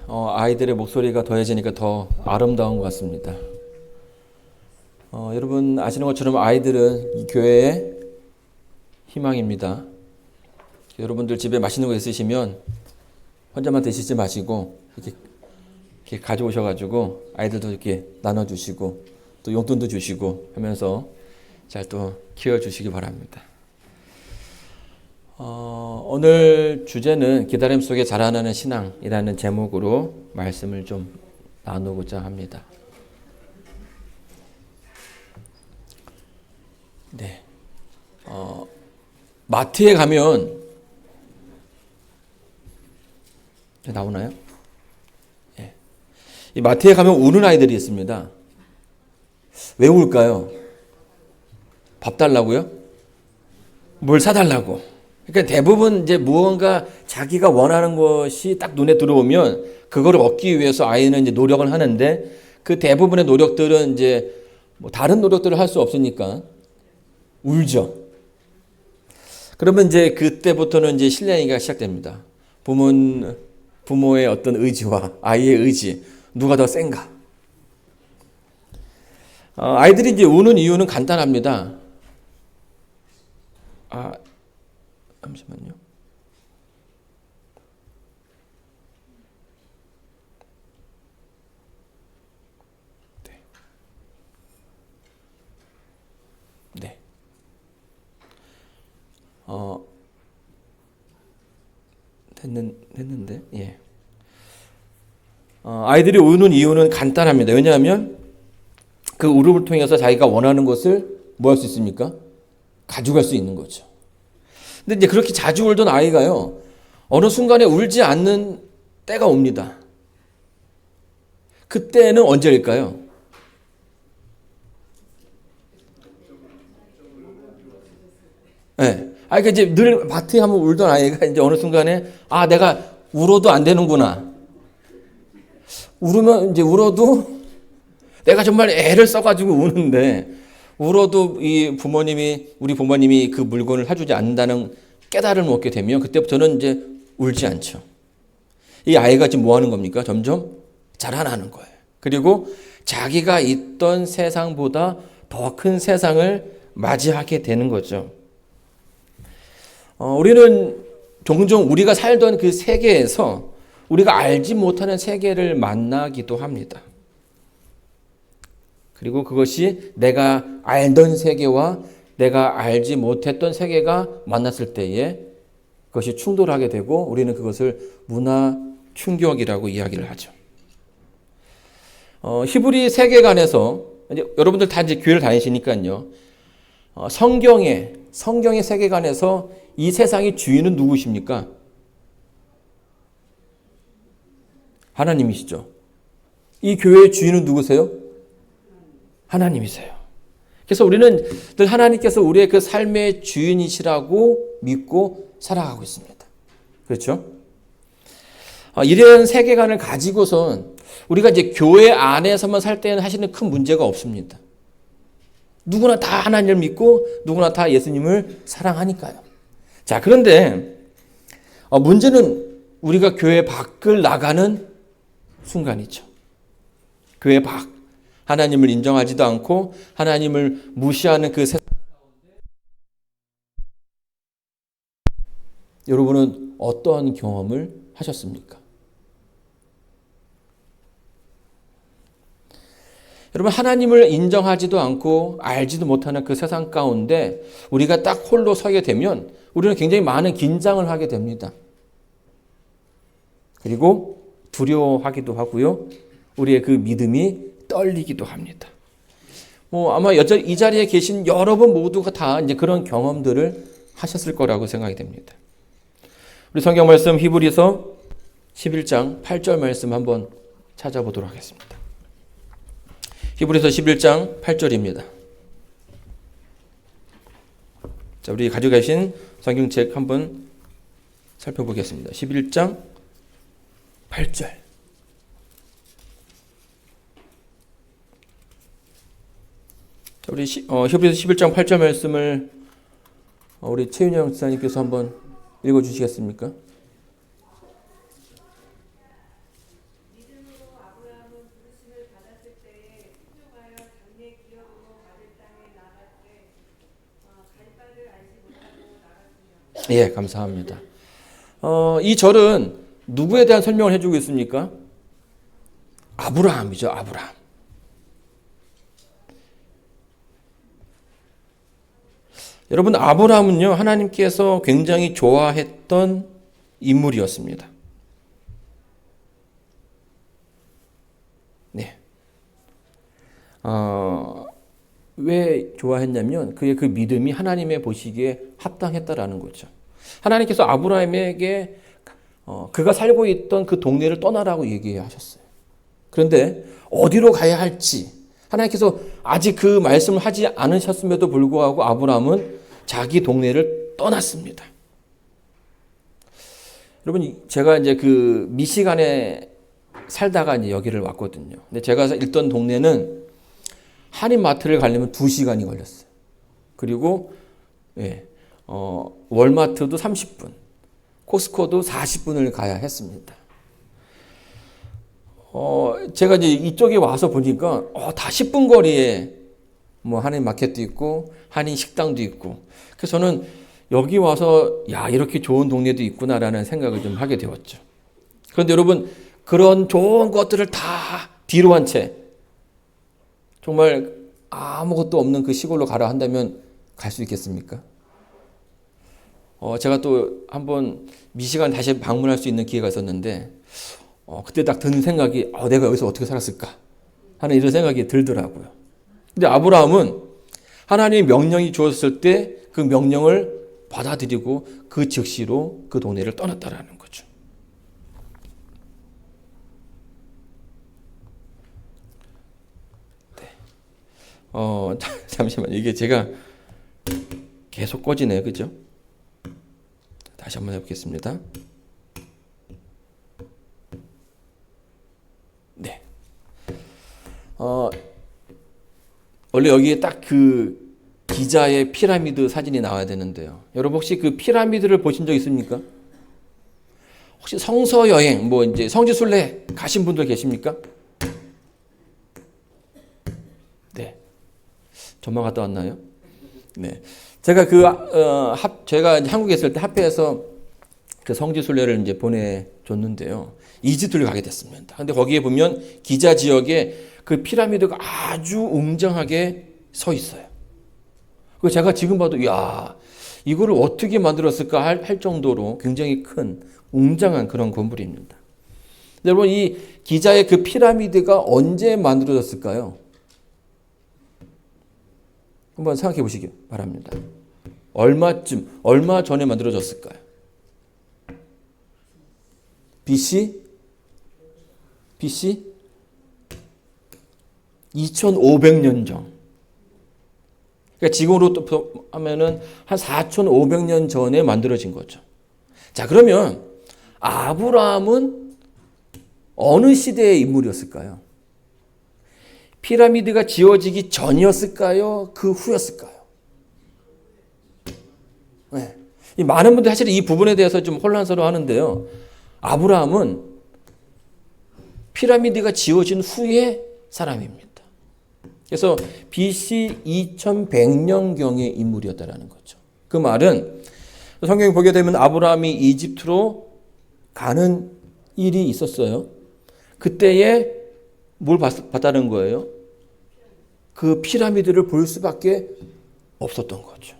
아이들의 목소리가 더해지니까 더 아름다운 것 같습니다. 여러분 아시는 것처럼 아이들은 이 교회의 희망입니다. 여러분들 집에 맛있는 거 있으시면 혼자만 드시지 마시고 이렇게 가져오셔가지고 아이들도 이렇게 나눠주시고 또 용돈도 주시고 하면서 잘 또 키워주시기 바랍니다. 오늘 주제는 기다림 속에 자라나는 신앙이라는 제목으로 말씀을 좀 나누고자 합니다. 네. 마트에 가면 나오나요? 예. 이 마트에 가면 우는 아이들이 있습니다. 왜 울까요? 밥 달라고요? 뭘 사달라고? 그러니까 대부분 이제 무언가 자기가 원하는 것이 딱 눈에 들어오면 그거를 얻기 위해서 아이는 이제 노력을 하는데 그 대부분의 노력들은 이제 뭐 다른 노력들을 할 수 없으니까 울죠. 그러면 이제 그때부터는 이제 실랭이가 시작됩니다. 부모의 어떤 의지와 아이의 의지, 누가 더 센가? 아이들이 이제 우는 이유는 간단합니다. 잠시만요. 네. 됐는데, 예. 아이들이 우는 이유는 간단합니다. 왜냐하면 그 울음을 통해서 자기가 원하는 것을 뭐 할 수 있습니까? 가져갈 수 있는 거죠. 근데 이제 그렇게 자주 울던 아이가요, 어느 순간에 울지 않는 때가 옵니다. 그때는 언제일까요? 네. 그러니까 이제 늘 마트에 한번 울던 아이가 이제 어느 순간에 내가 울어도 안 되는구나. 울어도 내가 정말 애를 써가지고 우는데 울어도 우리 부모님이 그 물건을 사주지 않는다는 깨달음을 얻게 되면 그때부터는 이제 울지 않죠. 이 아이가 지금 뭐 하는 겁니까? 점점 자라나는 거예요. 그리고 자기가 있던 세상보다 더 큰 세상을 맞이하게 되는 거죠. 우리는 종종 우리가 살던 그 세계에서 우리가 알지 못하는 세계를 만나기도 합니다. 그리고 그것이 내가 알던 세계와 내가 알지 못했던 세계가 만났을 때에 그것이 충돌하게 되고 우리는 그것을 문화 충격이라고 이야기를 하죠. 히브리 세계관에서 이제 여러분들 다 이제 교회를 다니시니까요. 성경의 세계관에서 이 세상의 주인은 누구십니까? 하나님이시죠. 이 교회의 주인은 누구세요? 하나님이세요. 그래서 우리는 늘 하나님께서 우리의 그 삶의 주인이시라고 믿고 살아가고 있습니다. 그렇죠? 이런 세계관을 가지고선 우리가 이제 교회 안에서만 살 때는 사실은 큰 문제가 없습니다. 누구나 다 하나님을 믿고 누구나 다 예수님을 사랑하니까요. 자, 그런데 문제는 우리가 교회 밖을 나가는 순간이죠. 교회 밖. 하나님을 인정하지도 않고 하나님을 무시하는 그 세상 가운데 여러분은 어떤 경험을 하셨습니까? 여러분, 하나님을 인정하지도 않고 알지도 못하는 그 세상 가운데 우리가 딱 홀로 서게 되면 우리는 굉장히 많은 긴장을 하게 됩니다. 그리고 두려워하기도 하고요. 우리의 그 믿음이 떨리기도 합니다. 아마 이 자리에 계신 여러분 모두가 다 이제 그런 경험들을 하셨을 거라고 생각이 됩니다. 우리 성경 말씀 히브리서 11장 8절 말씀 한번 찾아보도록 하겠습니다. 히브리서 11장 8절입니다. 자, 우리 가지고 계신 성경책 한번 살펴보겠습니다. 11장 8절. 우리 히브리서 11장 8절 말씀을 우리 최윤영 지사님께서 한번 읽어주시겠습니까? 예, 감사합니다. 이 절은 누구에 대한 설명을 해주고 있습니까? 아브라함이죠, 아브라함. 여러분, 아브라함은요, 하나님께서 굉장히 좋아했던 인물이었습니다. 네. 왜 좋아했냐면 그의 그 믿음이 하나님의 보시기에 합당했다라는 거죠. 하나님께서 아브라함에게 그가 살고 있던 그 동네를 떠나라고 얘기하셨어요. 그런데 어디로 가야 할지 하나님께서 아직 그 말씀을 하지 않으셨음에도 불구하고 아브라함은 자기 동네를 떠났습니다. 여러분, 제가 이제 그 미시간에 살다가 이제 여기를 왔거든요. 근데 제가 있던 동네는 한인마트를 가려면 2시간이 걸렸어요. 그리고 월마트도 30분, 코스코도 40분을 가야 했습니다. 제가 이제 이쪽에 와서 보니까 다 10분 거리에 뭐 한인 마켓도 있고 한인 식당도 있고, 그래서 저는 여기 와서 야, 이렇게 좋은 동네도 있구나라는 생각을 좀 하게 되었죠. 그런데 여러분, 그런 좋은 것들을 다 뒤로 한 채 정말 아무것도 없는 그 시골로 가라 한다면 갈 수 있겠습니까? 제가 또 한번 미시간 다시 방문할 수 있는 기회가 있었는데 그때 딱 드는 생각이 내가 여기서 어떻게 살았을까 하는 이런 생각이 들더라고요. 근데 아브라함은 하나님의 명령이 주어졌을 때 그 명령을 받아들이고 그 즉시로 그 동네를 떠났다라는 거죠. 네. 잠시만요. 이게 제가 계속 꺼지네요. 그죠? 다시 한번 해보겠습니다. 네. 원래 여기에 딱 그 기자의 피라미드 사진이 나와야 되는데요. 여러분 혹시 그 피라미드를 보신 적 있습니까? 혹시 성서 여행, 뭐 이제 성지순례 가신 분들 계십니까? 네. 저만 갔다 왔나요? 네. 제가 제가 한국에 있을 때 합회에서 그 성지순례를 이제 보내줬는데요. 이집트를 가게 됐습니다. 근데 거기에 보면 기자 지역에 그 피라미드가 아주 웅장하게 서 있어요. 그 제가 지금 봐도 야, 이거를 어떻게 만들었을까 할 정도로 굉장히 큰 웅장한 그런 건물입니다. 여러분, 이 기자의 그 피라미드가 언제 만들어졌을까요? 한번 생각해 보시기 바랍니다. 얼마 전에 만들어졌을까요? BC 2500년 전. 그러니까 지금으로 또 하면은 한 4500년 전에 만들어진 거죠. 자, 그러면 아브라함은 어느 시대의 인물이었을까요? 피라미드가 지어지기 전이었을까요? 그 후였을까요? 네. 많은 분들이 사실 이 부분에 대해서 좀 혼란스러워 하는데요. 아브라함은 피라미드가 지어진 후의 사람입니다. 그래서 BC 2100년경의 인물이었다라는 거죠. 그 말은 성경에 보게 되면 아브라함이 이집트로 가는 일이 있었어요. 그때에 뭘 봤다는 거예요? 그 피라미드를 볼 수밖에 없었던 거죠.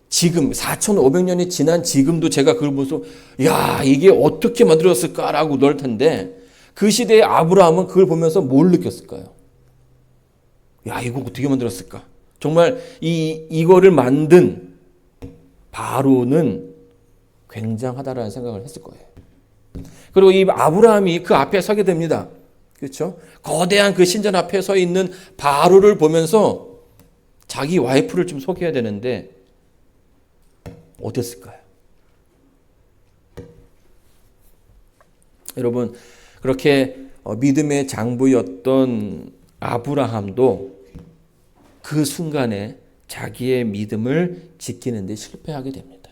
지금 4500년이 지난 지금도 제가 그걸 보면서 야, 이게 어떻게 만들어졌을까라고 넣을 텐데 그 시대의 아브라함은 그걸 보면서 뭘 느꼈을까요? 야, 이거 어떻게 만들었을까? 정말 이거를 만든 바로는 굉장하다라는 생각을 했을 거예요. 그리고 이 아브라함이 그 앞에 서게 됩니다. 그렇죠? 거대한 그 신전 앞에 서 있는 바로를 보면서 자기 와이프를 좀 소개해야 되는데 어땠을까요? 여러분, 그렇게 믿음의 장부였던 아브라함도 그 순간에 자기의 믿음을 지키는 데 실패하게 됩니다.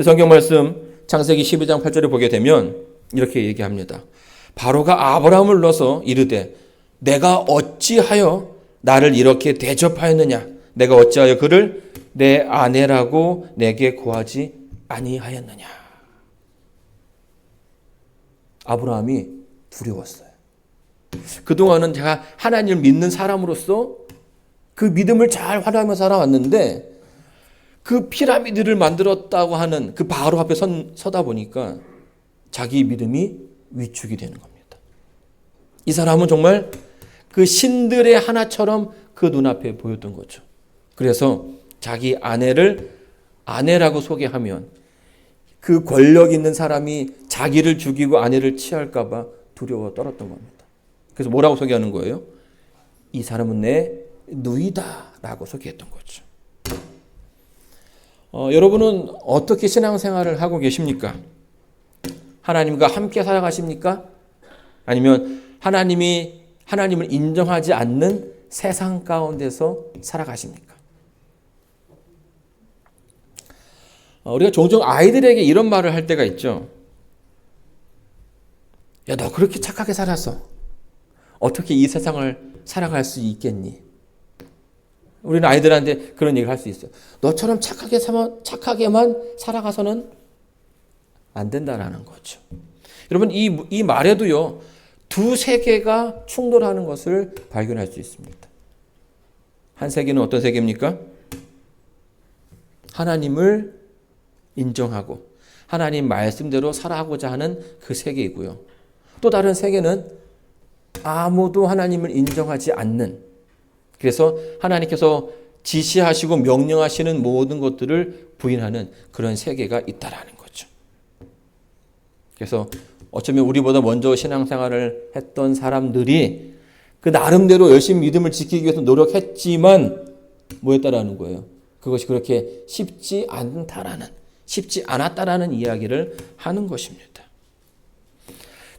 성경 말씀 창세기 12장 8절에 보게 되면 이렇게 얘기합니다. 바로가 아브라함을 불러서 이르되 내가 어찌하여 나를 이렇게 대접하였느냐? 내가 어찌하여 그를 내 아내라고 내게 구하지 아니하였느냐. 아브라함이 두려웠어요. 그동안은 제가 하나님을 믿는 사람으로서 그 믿음을 잘 활용하며 살아왔는데 그 피라미드를 만들었다고 하는 그 바로 앞에 서다 보니까 자기 믿음이 위축이 되는 겁니다. 이 사람은 정말 그 신들의 하나처럼 그 눈앞에 보였던 거죠. 그래서 자기 아내를 아내라고 소개하면 그 권력 있는 사람이 자기를 죽이고 아내를 취할까 봐 두려워 떨었던 겁니다. 그래서 뭐라고 소개하는 거예요? 이 사람은 내 누이다 라고 소개했던 거죠. 여러분은 어떻게 신앙생활을 하고 계십니까? 하나님과 함께 살아가십니까? 아니면 하나님을 인정하지 않는 세상 가운데서 살아가십니까? 우리가 종종 아이들에게 이런 말을 할 때가 있죠. 야, 너 그렇게 착하게 살았어. 어떻게 이 세상을 살아갈 수 있겠니? 우리는 아이들한테 그런 얘기를 할 수 있어요. 너처럼 착하게만 살아가서는 안 된다라는 거죠. 여러분, 이 말에도요, 두 세계가 충돌하는 것을 발견할 수 있습니다. 한 세계는 어떤 세계입니까? 하나님을 인정하고 하나님 말씀대로 살아가고자 하는 그 세계이고요. 또 다른 세계는 아무도 하나님을 인정하지 않는, 그래서 하나님께서 지시하시고 명령하시는 모든 것들을 부인하는 그런 세계가 있다라는 거죠. 그래서 어쩌면 우리보다 먼저 신앙생활을 했던 사람들이 그 나름대로 열심히 믿음을 지키기 위해서 노력했지만 뭐였다라는 거예요. 그것이 그렇게 쉽지 않았다라는 이야기를 하는 것입니다.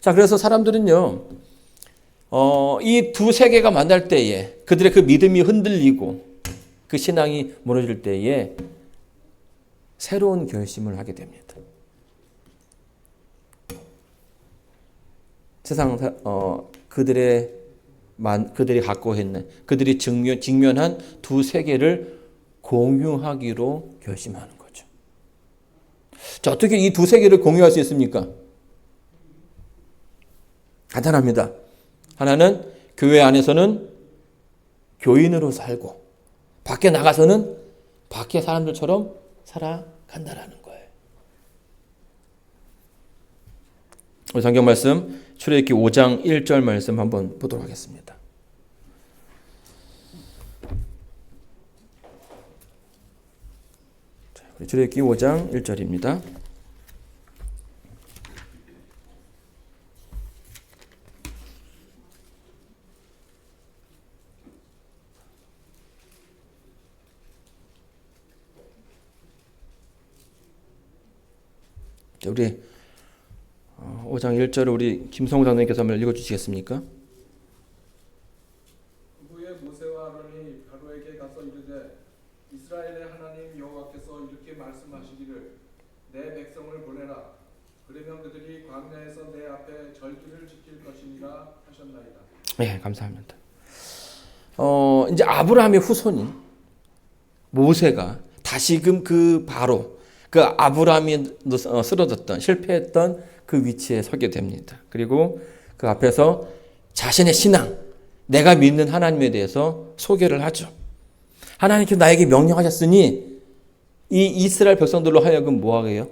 자, 그래서 사람들은요, 이 두 세계가 만날 때에 그들의 그 믿음이 흔들리고 그 신앙이 무너질 때에 새로운 결심을 하게 됩니다. 세상 그들이 갖고 있는 그들이 직면한 두 세계를 공유하기로 결심하는 거죠. 자, 어떻게 이 두 세계를 공유할 수 있습니까? 간단합니다. 하나는 교회 안에서는 교인으로 살고 밖에 나가서는 밖에 사람들처럼 살아간다라는 거예요. 우리 성경 말씀 출애굽기 5장 1절 말씀 한번 보도록 하겠습니다. 출애굽기 5장 1절입니다. 우리 5장 1절을 우리 김성우 장로님께서 한번 읽어주시겠습니까? 후에 모세와 아론이 바로에게 가서 이르되 이스라엘의 하나님 여호와께서 이렇게 말씀하시기를 내 백성을 보내라. 그러면 그들이 광야에서 내 앞에 절기를 지킬 것이니라 하셨나이다. 네, 감사합니다. 이제 아브라함의 후손인 모세가 다시금 그 바로 그 아브라함이 쓰러졌던 실패했던 그 위치에 서게 됩니다. 그리고 그 앞에서 자신의 신앙, 내가 믿는 하나님에 대해서 소개를 하죠. 하나님께서 나에게 명령하셨으니 이 이스라엘 백성들로 하여금 뭐하게요?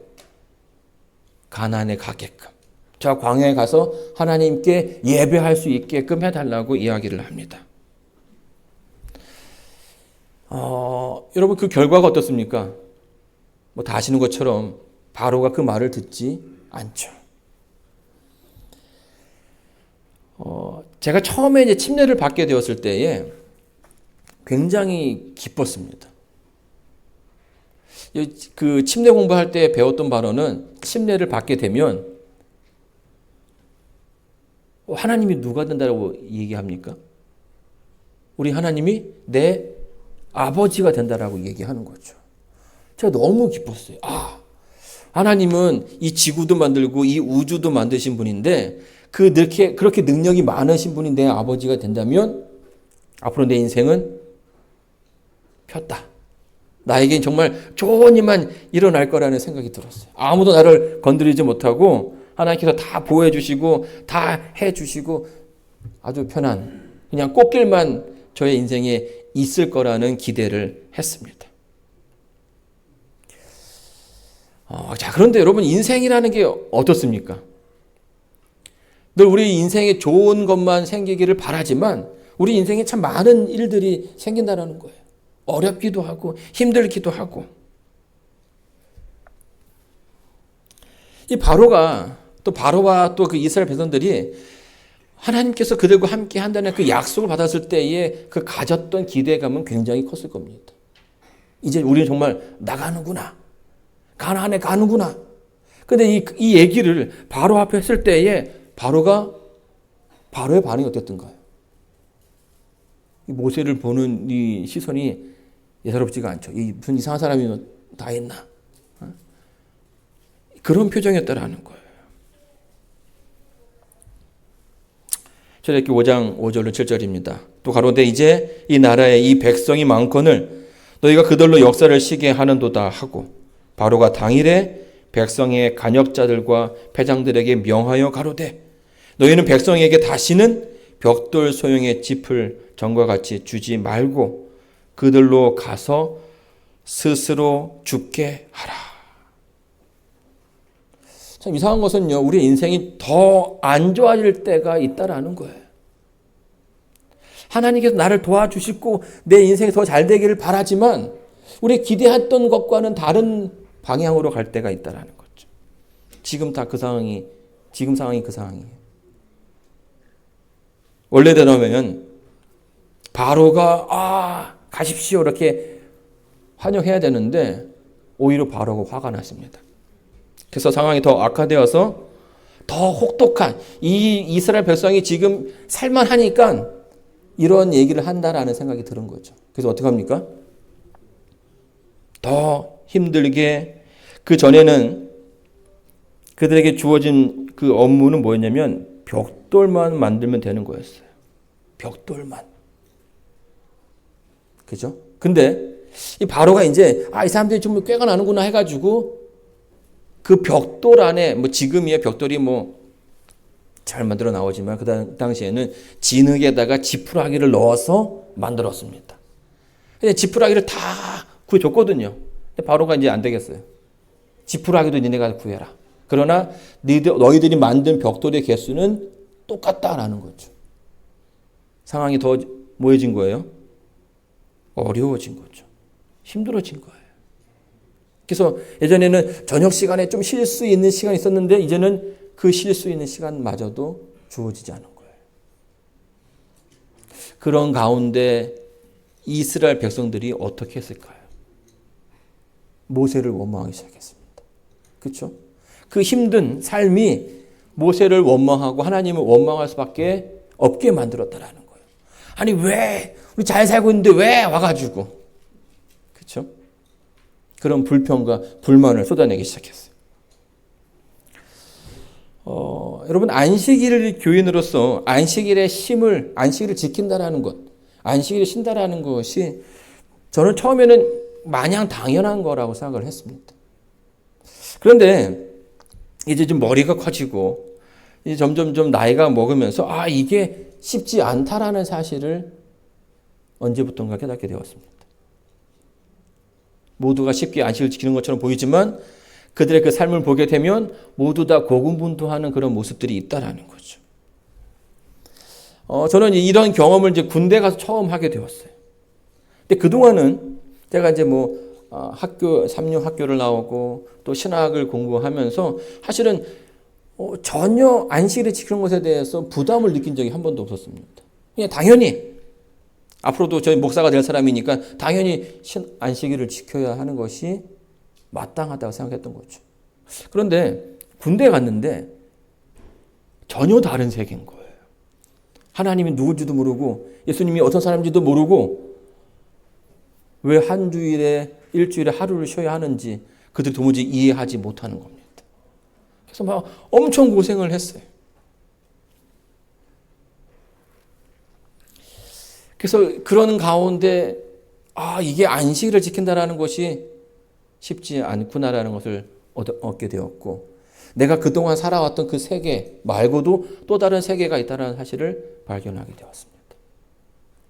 가나안에 가게끔, 저 광야에 가서 하나님께 예배할 수 있게끔 해달라고 이야기를 합니다. 여러분, 그 결과가 어떻습니까? 뭐 다 아시는 것처럼 바로가 그 말을 듣지 않죠. 제가 처음에 이제 침례를 받게 되었을 때에 굉장히 기뻤습니다. 그 침례 공부할 때 배웠던 바로는 침례를 받게 되면 하나님이 누가 된다고 얘기합니까? 우리 하나님이 내 아버지가 된다라고 얘기하는 거죠. 제가 너무 기뻤어요. 하나님은 이 지구도 만들고 이 우주도 만드신 분인데 그렇게 능력이 많으신 분이 내 아버지가 된다면 앞으로 내 인생은 폈다. 나에겐 정말 좋은 일만 일어날 거라는 생각이 들었어요. 아무도 나를 건드리지 못하고 하나님께서 다 보호해 주시고 다 해 주시고 아주 편한 그냥 꽃길만 저의 인생에 있을 거라는 기대를 했습니다. 자, 그런데 여러분 인생이라는 게 어떻습니까? 늘 우리 인생에 좋은 것만 생기기를 바라지만 우리 인생에 참 많은 일들이 생긴다는 거예요. 어렵기도 하고 힘들기도 하고. 이 바로와 또 그 이스라엘 백성들이 하나님께서 그들과 함께 한다는 그 약속을 받았을 때에 그 가졌던 기대감은 굉장히 컸을 겁니다. 이제 우리는 정말 나가는구나. 가나안에 가는구나. 근데 이 얘기를 바로 앞에 했을 때에 바로의 반응이 어땠던가요? 모세를 보는 이 시선이 예사롭지가 않죠. 무슨 이상한 사람이 다 했나? 그런 표정이었다라는 거예요. 출애굽기 5장 5절로 7절입니다. 또 가로되 이제 이 나라에 이 백성이 많거늘 너희가 그들로 역사를 시게 하는도다 하고 바로가 당일에 백성의 간역자들과 패장들에게 명하여 가로되 너희는 백성에게 다시는 벽돌 소형의 짚을 전과 같이 주지 말고 그들로 가서 스스로 죽게 하라. 참 이상한 것은요, 우리 인생이 더 안 좋아질 때가 있다라는 거예요. 하나님께서 나를 도와주시고 내 인생이 더 잘 되기를 바라지만 우리 기대했던 것과는 다른 방향으로 갈 때가 있다라는 거죠. 지금 상황이 그 상황이에요. 원래대로면 바로가 가십시오 이렇게 환영해야 되는데 오히려 바로가 화가 났습니다. 그래서 상황이 더 악화되어서 더 혹독한 이 이스라엘 백성이 지금 살만하니까 이런 얘기를 한다라는 생각이 드는 거죠. 그래서 어떻게 합니까? 더 힘들게 그 전에는 그들에게 주어진 그 업무는 뭐였냐면 벽돌만 만들면 되는 거였어요. 벽돌만. 그죠? 근데 이 바로가 이제 이 사람들이 좀 꾀가 나는구나 해가지고 그 벽돌 안에 지금이야 벽돌이 잘 만들어 나오지만 그 당시에는 진흙에다가 지푸라기를 넣어서 만들었습니다. 근데 지푸라기를 다 구해줬거든요. 근데 바로가 이제 안 되겠어요. 지푸라기도 니네가 구해라. 그러나 너희들이 만든 벽돌의 개수는 똑같다라는 거죠. 상황이 더 뭐해진 거예요? 어려워진 거죠. 힘들어진 거예요. 그래서 예전에는 저녁 시간에 좀 쉴 수 있는 시간이 있었는데 이제는 그 쉴 수 있는 시간마저도 주어지지 않은 거예요. 그런 가운데 이스라엘 백성들이 어떻게 했을까요? 모세를 원망하기 시작했습니다. 그렇죠? 그 힘든 삶이 모세를 원망하고 하나님을 원망할 수밖에 없게 만들었다라는 거예요. 아니 왜 우리 잘 살고 있는데 왜 와가지고 그렇죠? 그런 불평과 불만을 쏟아내기 시작했어요. 여러분 안식일 교인으로서 안식일을 지킨다라는 것, 안식일을 쉰다라는 것이 저는 처음에는 마냥 당연한 거라고 생각을 했습니다. 그런데 이제 좀 머리가 커지고 이제 점점 좀 나이가 먹으면서 이게 쉽지 않다라는 사실을 언제부턴가 깨닫게 되었습니다. 모두가 쉽게 안식을 지키는 것처럼 보이지만 그들의 그 삶을 보게 되면 모두 다 고군분투하는 그런 모습들이 있다라는 거죠. 저는 이런 경험을 이제 군대 가서 처음 하게 되었어요. 근데 그동안은 제가 이제 학교, 3년 학교를 나오고 또 신학을 공부하면서 사실은 전혀 안식일을 지키는 것에 대해서 부담을 느낀 적이 한 번도 없었습니다. 그냥 당연히 앞으로도 저희 목사가 될 사람이니까 당연히 안식일을 지켜야 하는 것이 마땅하다고 생각했던 거죠. 그런데 군대에 갔는데 전혀 다른 세계인 거예요. 하나님이 누군지도 모르고 예수님이 어떤 사람인지도 모르고 왜 한 주일에 일주일에 하루를 쉬어야 하는지 그들이 도무지 이해하지 못하는 겁니다. 그래서 엄청 고생을 했어요. 그래서 그런 가운데 이게 안식일을 지킨다라는 것이 쉽지 않구나라는 것을 얻게 되었고, 내가 그동안 살아왔던 그 세계 말고도 또 다른 세계가 있다는 사실을 발견하게 되었습니다.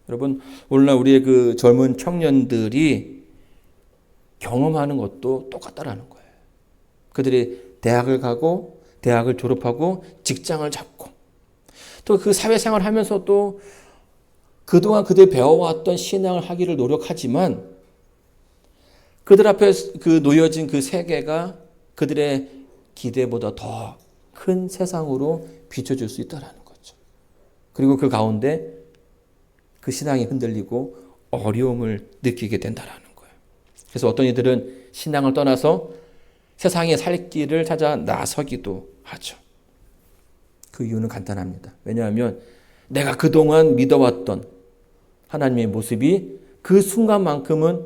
여러분, 오늘날 우리의 그 젊은 청년들이 경험하는 것도 똑같다라는 거예요. 그들이 대학을 가고 대학을 졸업하고 직장을 잡고 또 그 사회생활을 하면서도 그동안 그들이 배워왔던 신앙을 하기를 노력하지만 그들 앞에 그 놓여진 그 세계가 그들의 기대보다 더 큰 세상으로 비춰줄 수 있다는 거죠. 그리고 그 가운데 그 신앙이 흔들리고 어려움을 느끼게 된다는 거예요. 그래서 어떤 이들은 신앙을 떠나서 세상에 살 길을 찾아 나서기도 하죠. 그 이유는 간단합니다. 왜냐하면 내가 그동안 믿어왔던 하나님의 모습이 그 순간만큼은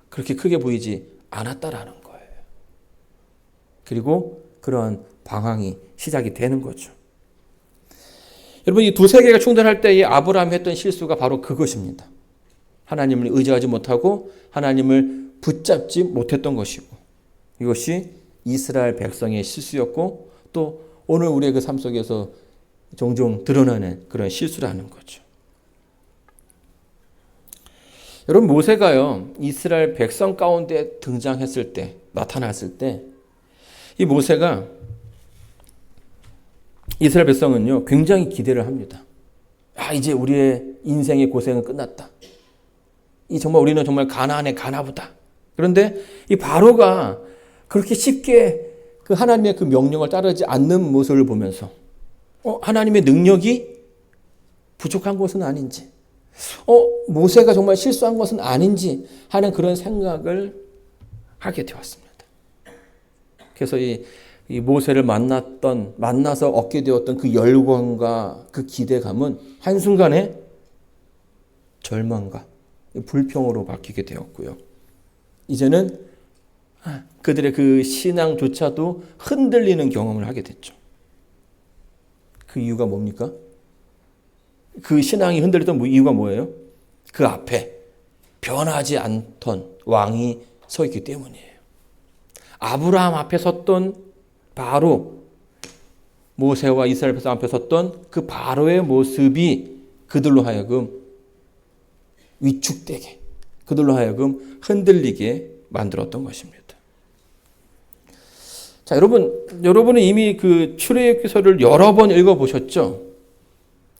그렇게 크게 보이지 않았다라는 거예요. 그리고 그러한 방황이 시작이 되는 거죠. 여러분, 이 두 세계가 충돌할 때에 아브라함이 했던 실수가 바로 그것입니다. 하나님을 의지하지 못하고 하나님을 붙잡지 못했던 것이고, 이것이 이스라엘 백성의 실수였고 또 오늘 우리의 그 삶 속에서 종종 드러나는 그런 실수라는 거죠. 여러분, 모세가요, 이스라엘 백성 가운데 등장했을 때, 나타났을 때, 이 모세가 이스라엘 백성은요, 굉장히 기대를 합니다. 이제 우리의 인생의 고생은 끝났다. 정말 우리는 정말 가나안에 가나보다. 그런데 이 바로가 그렇게 쉽게 그 하나님의 그 명령을 따르지 않는 모습을 보면서 하나님의 능력이 부족한 것은 아닌지, 모세가 정말 실수한 것은 아닌지 하는 그런 생각을 하게 되었습니다. 그래서 이 모세를 만나서 얻게 되었던 그 열광과 그 기대감은 한순간에 절망과 불평으로 바뀌게 되었고요. 이제는 그들의 그 신앙조차도 흔들리는 경험을 하게 됐죠. 그 이유가 뭡니까? 그 신앙이 흔들리던 이유가 뭐예요? 그 앞에 변하지 않던 왕이 서 있기 때문이에요. 아브라함 앞에 섰던 바로, 모세와 이스라엘 백성 앞에 섰던 그 바로의 모습이 그들로 하여금 위축되게, 그들로 하여금 흔들리게 만들었던 것입니다. 자, 여러분은 이미 그 출애굽기서를 여러 번 읽어보셨죠?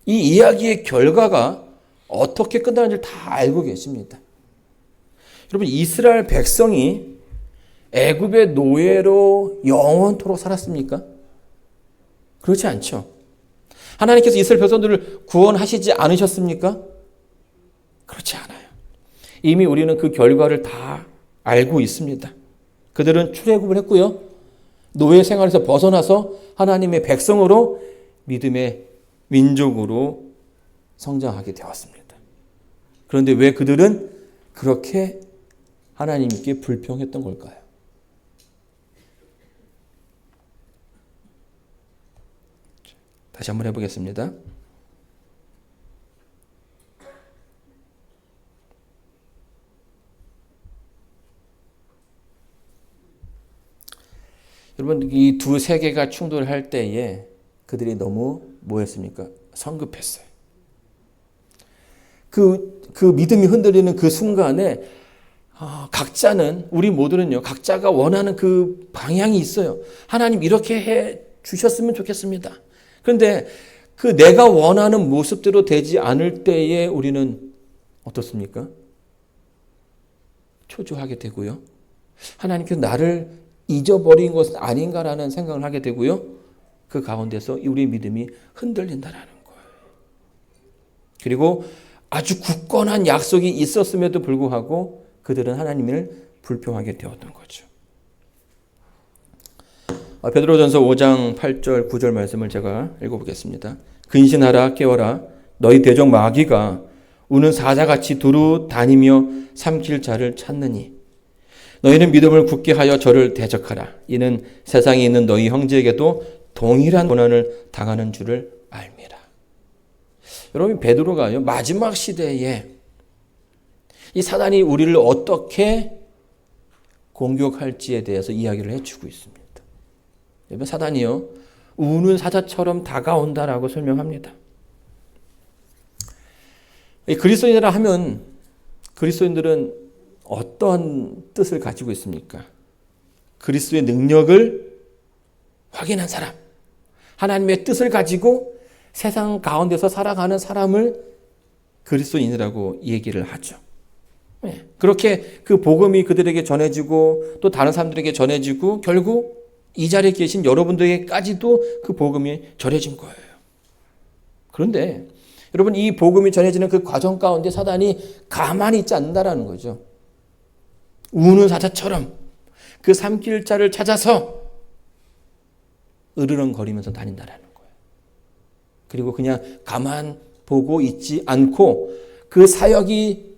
이 이야기의 결과가 어떻게 끝나는지 다 알고 계십니다. 여러분, 이스라엘 백성이 애굽의 노예로 영원토록 살았습니까? 그렇지 않죠. 하나님께서 이스라엘 백성들을 구원하시지 않으셨습니까? 그렇지 않아요. 이미 우리는 그 결과를 다 알고 있습니다. 그들은 출애굽을 했고요. 노예 생활에서 벗어나서 하나님의 백성으로 믿음의 민족으로 성장하게 되었습니다. 그런데 왜 그들은 그렇게 하나님께 불평했던 걸까요? 다시 한번 해보겠습니다. 여러분, 이 두 세계가 충돌할 때에 그들이 너무 뭐했습니까? 성급했어요. 그 믿음이 흔들리는 그 순간에 각자는, 우리 모두는요, 각자가 원하는 그 방향이 있어요. 하나님 이렇게 해 주셨으면 좋겠습니다. 그런데 그 내가 원하는 모습대로 되지 않을 때에 우리는 어떻습니까? 초조하게 되고요. 하나님께서 나를 잊어버린 것은 아닌가라는 생각을 하게 되고요. 그 가운데서 우리의 믿음이 흔들린다라는 거예요. 그리고 아주 굳건한 약속이 있었음에도 불구하고 그들은 하나님을 불평하게 되었던 거죠. 베드로전서 5장 8절 9절 말씀을 제가 읽어보겠습니다. 근신하라, 깨어라, 너희 대적 마귀가 우는 사자같이 두루 다니며 삼킬 자를 찾느니 너희는 믿음을 굳게 하여 저를 대적하라. 이는 세상에 있는 너희 형제에게도 동일한 고난을 당하는 줄을 알미라. 여러분, 베드로가요, 마지막 시대에 이 사단이 우리를 어떻게 공격할지에 대해서 이야기를 해주고 있습니다. 여러분, 사단이요, 우는 사자처럼 다가온다라고 설명합니다. 그리스도인이라 하면 그리스도인들은 어떤 뜻을 가지고 있습니까? 그리스도의 능력을 확인한 사람, 하나님의 뜻을 가지고 세상 가운데서 살아가는 사람을 그리스도인이라고 얘기를 하죠. 그렇게 그 복음이 그들에게 전해지고 또 다른 사람들에게 전해지고 결국 이 자리에 계신 여러분들에게까지도 그 복음이 전해진 거예요. 그런데 여러분, 이 복음이 전해지는 그 과정 가운데 사단이 가만히 있지 않는다라는 거죠. 우는 사자처럼 그 삼킬 자를 찾아서 으르렁거리면서 다닌다라는 거예요. 그리고 그냥 가만 보고 있지 않고 그 사역이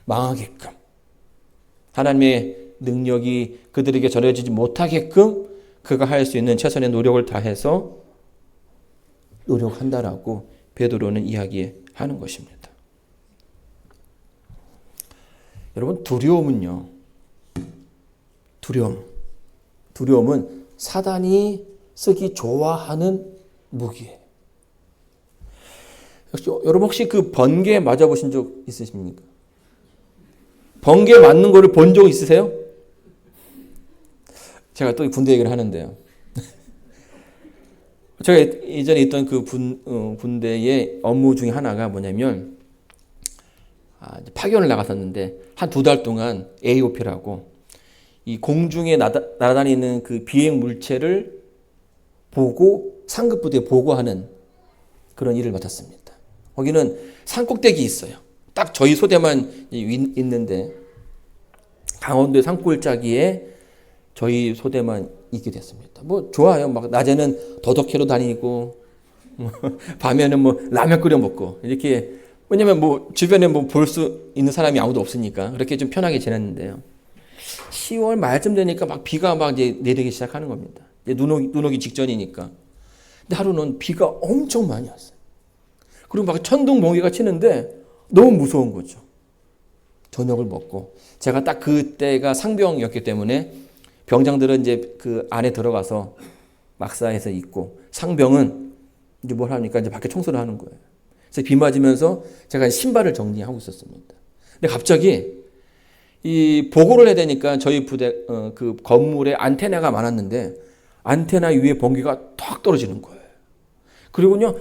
망하게끔, 하나님의 능력이 그들에게 전해지지 못하게끔 그가 할 수 있는 최선의 노력을 다해서 노력한다라고 베드로는 이야기하는 것입니다. 여러분, 두려움은요, 두려움은 사단이 쓰기 좋아하는 무기예요. 여러분, 혹시 그 번개 맞아보신 적 있으십니까? 번개 맞는 거를 본 적 있으세요? 제가 또 군대 얘기를 하는데요. 제가 예전에 있던 그 군대의 업무 중에 하나가 뭐냐면, 파견을 나갔었는데 한 2달 동안 AOP라고 이 공중에 날아다니는 그 비행 물체를 보고 상급 부대에 보고하는 그런 일을 맡았습니다. 거기는 산꼭대기 있어요. 딱 저희 소대만 있는데 강원도의 산골짜기에 저희 소대만 있게 됐습니다. 뭐 좋아요. 막 낮에는 더덕해로 다니고 밤에는 뭐 라면 끓여 먹고 이렇게, 왜냐면 뭐 주변에 뭐 볼 수 있는 사람이 아무도 없으니까 그렇게 좀 편하게 지냈는데요. 10월 말쯤 되니까 막 비가 막 이제 내리기 시작하는 겁니다. 이제 눈 오기 직전이니까. 근데 하루는 비가 엄청 많이 왔어요. 그리고 막 천둥 번개가 치는데 너무 무서운 거죠. 저녁을 먹고, 제가 딱 그때가 상병이었기 때문에 병장들은 이제 그 안에 들어가서 막사에서 있고, 상병은 이제 뭘 하니까 이제 밖에 청소를 하는 거예요. 그래서 비 맞으면서 제가 신발을 정리하고 있었습니다. 근데 갑자기 이 보고를 해야 되니까 저희 부대 그 건물에 안테나가 많았는데 안테나 위에 번개가 탁 떨어지는 거예요. 그리고요,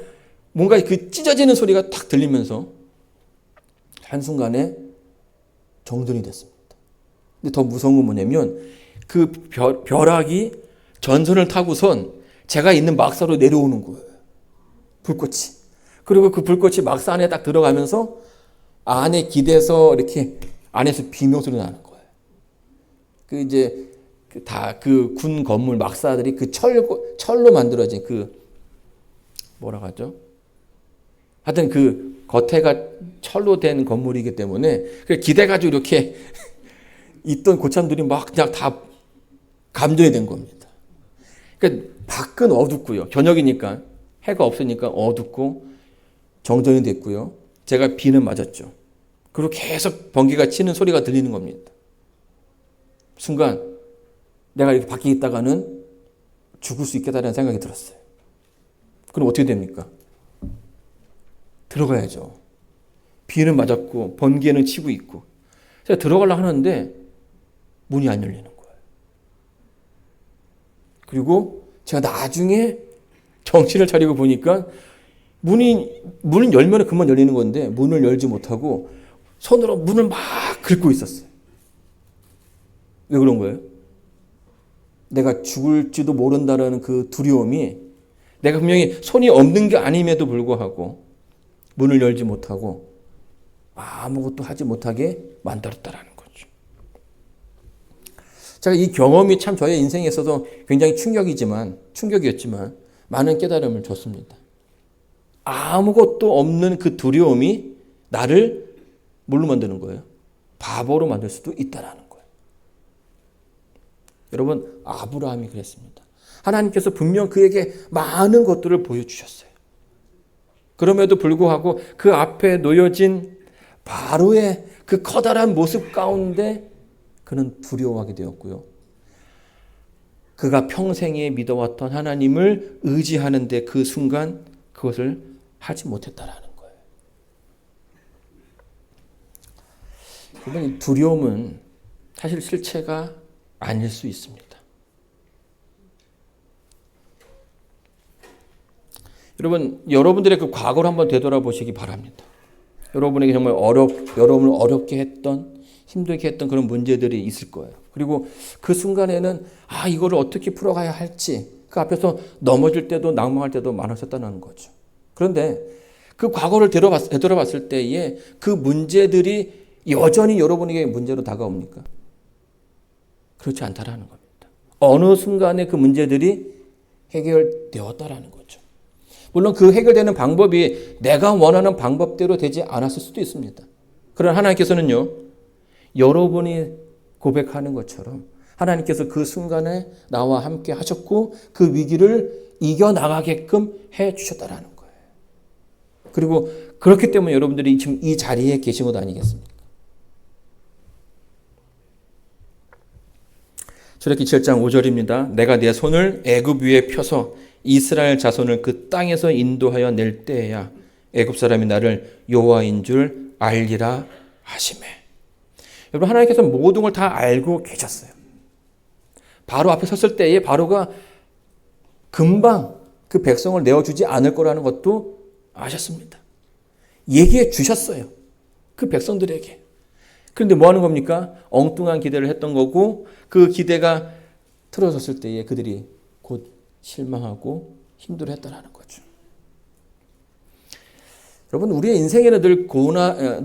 뭔가 그 찢어지는 소리가 탁 들리면서 한순간에 정전이 됐습니다. 근데 더 무서운 건 뭐냐면 그 벼락이 전선을 타고선 제가 있는 막사로 내려오는 거예요. 불꽃이. 그리고 그 불꽃이 막사 안에 딱 들어가면서 안에 기대서 이렇게 안에서 비명소리 나는 거예요. 그 이제 다 그 군 건물 막사들이 그 철로 만들어진 그 뭐라고 하죠? 하여튼 그 겉에가 철로 된 건물이기 때문에 기대가지고 이렇게 있던 고참들이 막 그냥 다 감전이 된 겁니다. 그러니까 밖은 어둡고요. 저녁이니까 해가 없으니까 어둡고 정전이 됐고요. 제가 비는 맞았죠. 그리고 계속 번개가 치는 소리가 들리는 겁니다. 순간 내가 이렇게 밖에 있다가는 죽을 수 있겠다는 생각이 들었어요. 그럼 어떻게 됩니까? 들어가야죠. 비는 맞았고 번개는 치고 있고. 제가 들어가려고 하는데 문이 안 열리는 거예요. 그리고 제가 나중에 정신을 차리고 보니까 문을 열면 금방 열리는 건데 문을 열지 못하고 손으로 문을 막 긁고 있었어요. 왜 그런 거예요? 내가 죽을지도 모른다는 그 두려움이, 내가 분명히 손이 없는 게 아님에도 불구하고 문을 열지 못하고 아무것도 하지 못하게 만들었다라는 거죠. 제가 이 경험이 참 저의 인생에 있어서 굉장히 충격이었지만 많은 깨달음을 줬습니다. 아무것도 없는 그 두려움이 나를 뭘로 만드는 거예요? 바보로 만들 수도 있다라는 거예요. 여러분, 아브라함이 그랬습니다. 하나님께서 분명 그에게 많은 것들을 보여주셨어요. 그럼에도 불구하고 그 앞에 놓여진 바로의 그 커다란 모습 가운데 그는 두려워하게 되었고요. 그가 평생에 믿어왔던 하나님을 의지하는데 그 순간 그것을 하지 못했다라는 거예요. 그러면 두려움은 사실 실체가 아닐 수 있습니다. 여러분, 여러분들의 그 과거를 한번 되돌아보시기 바랍니다. 여러분에게 정말 여러분을 어렵게 했던, 힘들게 했던 그런 문제들이 있을 거예요. 그리고 그 순간에는 이거를 어떻게 풀어가야 할지 그 앞에서 넘어질 때도 낭망할 때도 많으셨다는 거죠. 그런데 그 과거를 되돌아봤을 때에 그 문제들이 여전히 여러분에게 문제로 다가옵니까? 그렇지 않다라는 겁니다. 어느 순간에 그 문제들이 해결되었다라는 거죠. 물론 그 해결되는 방법이 내가 원하는 방법대로 되지 않았을 수도 있습니다. 그러나 하나님께서는요, 여러분이 고백하는 것처럼 하나님께서 그 순간에 나와 함께 하셨고 그 위기를 이겨나가게끔 해 주셨다라는 거예요. 그리고 그렇기 때문에 여러분들이 지금 이 자리에 계신 것 아니겠습니까? 출애굽기 7장 5절입니다. 내가 내 손을 애굽 위에 펴서 이스라엘 자손을 그 땅에서 인도하여 낼 때에야 애굽 사람이 나를 여호와인 줄 알리라 하시매. 여러분, 하나님께서 모든 걸 다 알고 계셨어요. 바로 앞에 섰을 때에 바로가 금방 그 백성을 내어주지 않을 거라는 것도 아셨습니다. 얘기해 주셨어요. 그 백성들에게. 그런데 뭐 하는 겁니까? 엉뚱한 기대를 했던 거고 그 기대가 틀어졌을 때에 그들이 곧 실망하고 힘들어했다는 거죠. 여러분, 우리의 인생에는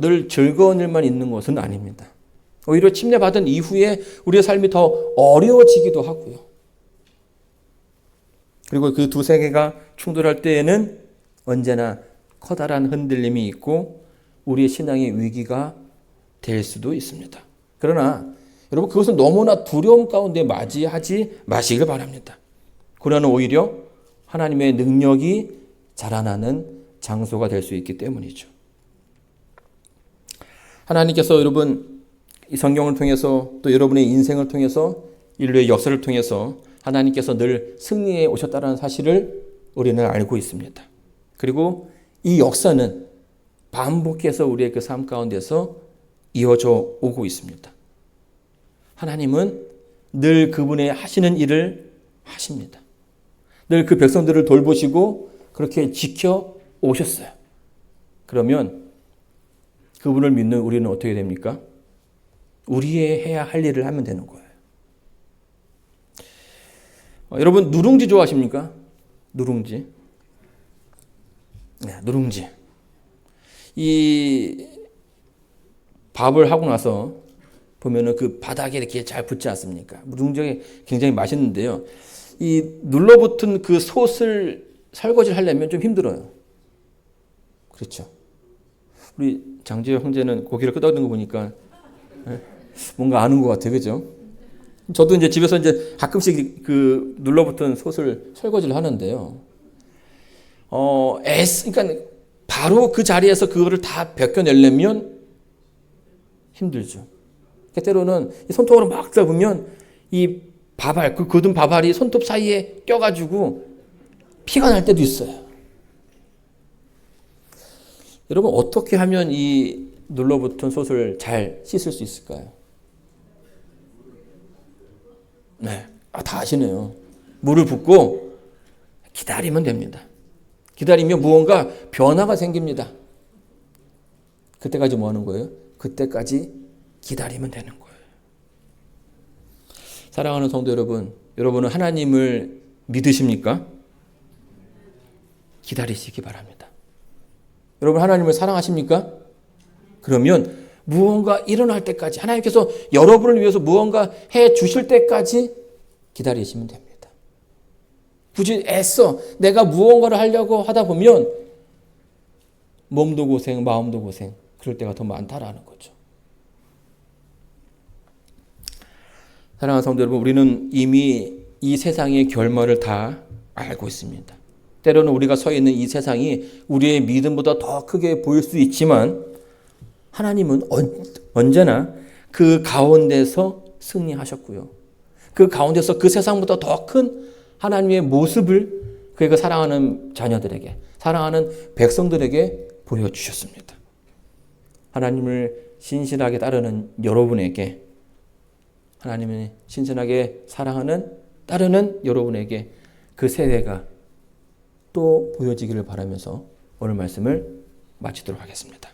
늘 즐거운 일만 있는 것은 아닙니다. 오히려 침례받은 이후에 우리의 삶이 더 어려워지기도 하고요. 그리고 그 두 세계가 충돌할 때에는 언제나 커다란 흔들림이 있고 우리의 신앙의 위기가 될 수도 있습니다. 그러나 여러분, 그것은 너무나 두려움 가운데 맞이하지 마시길 바랍니다. 고난은 오히려 하나님의 능력이 자라나는 장소가 될 수 있기 때문이죠. 하나님께서 여러분 이 성경을 통해서 또 여러분의 인생을 통해서 인류의 역사를 통해서 하나님께서 늘 승리해 오셨다는 사실을 우리는 알고 있습니다. 그리고 이 역사는 반복해서 우리의 그 삶 가운데서 이어져 오고 있습니다. 하나님은 늘 그분의 하시는 일을 하십니다. 늘 그 백성들을 돌보시고 그렇게 지켜 오셨어요. 그러면 그분을 믿는 우리는 어떻게 됩니까? 우리의 해야 할 일을 하면 되는 거예요. 여러분, 누룽지 좋아하십니까? 누룽지. 네, 누룽지. 이 밥을 하고 나서 보면은 그 바닥에 이렇게 잘 붙지 않습니까? 누룽지가 굉장히 맛있는데요. 이 눌러붙은 그 솥을 설거지를 하려면 좀 힘들어요. 그렇죠. 우리 장재혁 형제는 고기를 끄덕이는 거 보니까 뭔가 아는 것 같아요. 그죠? 저도 이제 집에서 이제 가끔씩 그 눌러붙은 솥을 설거지를 하는데요. 그러니까 바로 그 자리에서 그거를 다 벗겨내려면 힘들죠. 그러니까 때로는 손톱으로 막 잡으면 이 밥알, 그 굳은 밥알이 손톱 사이에 껴가지고 피가 날 때도 있어요. 여러분, 어떻게 하면 이 눌러붙은 솥을 잘 씻을 수 있을까요? 네, 다 아시네요. 물을 붓고 기다리면 됩니다. 기다리면 무언가 변화가 생깁니다. 그때까지 뭐 하는 거예요? 그때까지 기다리면 되는 거예요. 사랑하는 성도 여러분, 여러분은 하나님을 믿으십니까? 기다리시기 바랍니다. 여러분, 하나님을 사랑하십니까? 그러면 무언가 일어날 때까지, 하나님께서 여러분을 위해서 무언가 해 주실 때까지 기다리시면 됩니다. 굳이 애써 내가 무언가를 하려고 하다 보면 몸도 고생, 마음도 고생, 그럴 때가 더 많다라는 거죠. 사랑하는 성도 여러분, 우리는 이미 이 세상의 결말을 다 알고 있습니다. 때로는 우리가 서 있는 이 세상이 우리의 믿음보다 더 크게 보일 수 있지만 하나님은 언제나 그 가운데서 승리하셨고요. 그 가운데서 그 세상보다 더 큰 하나님의 모습을 그의 사랑하는 자녀들에게, 사랑하는 백성들에게 보여주셨습니다. 하나님을 신실하게 따르는 여러분에게, 하나님을 신실하게 사랑하는 따르는 여러분에게 그 세대가 또 보여지기를 바라면서 오늘 말씀을 마치도록 하겠습니다.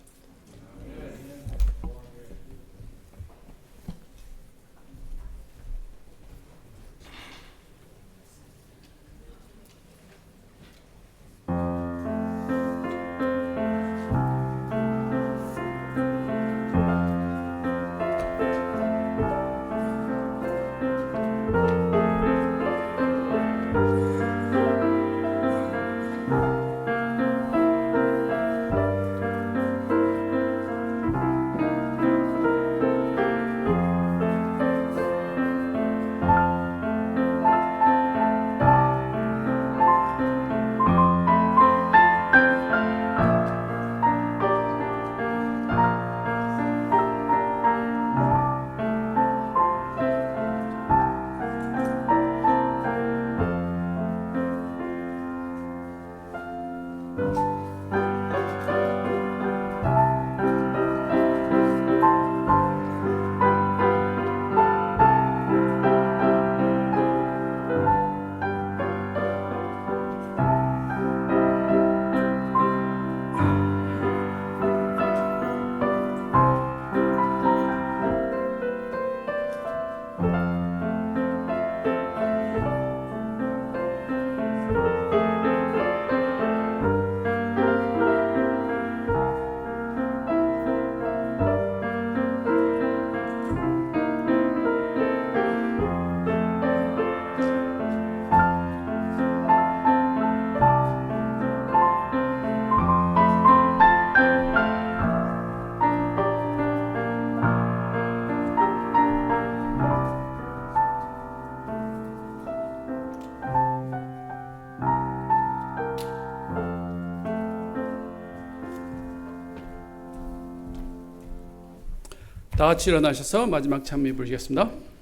다 같이 일어나셔서 마지막 찬미 부르시겠습니다.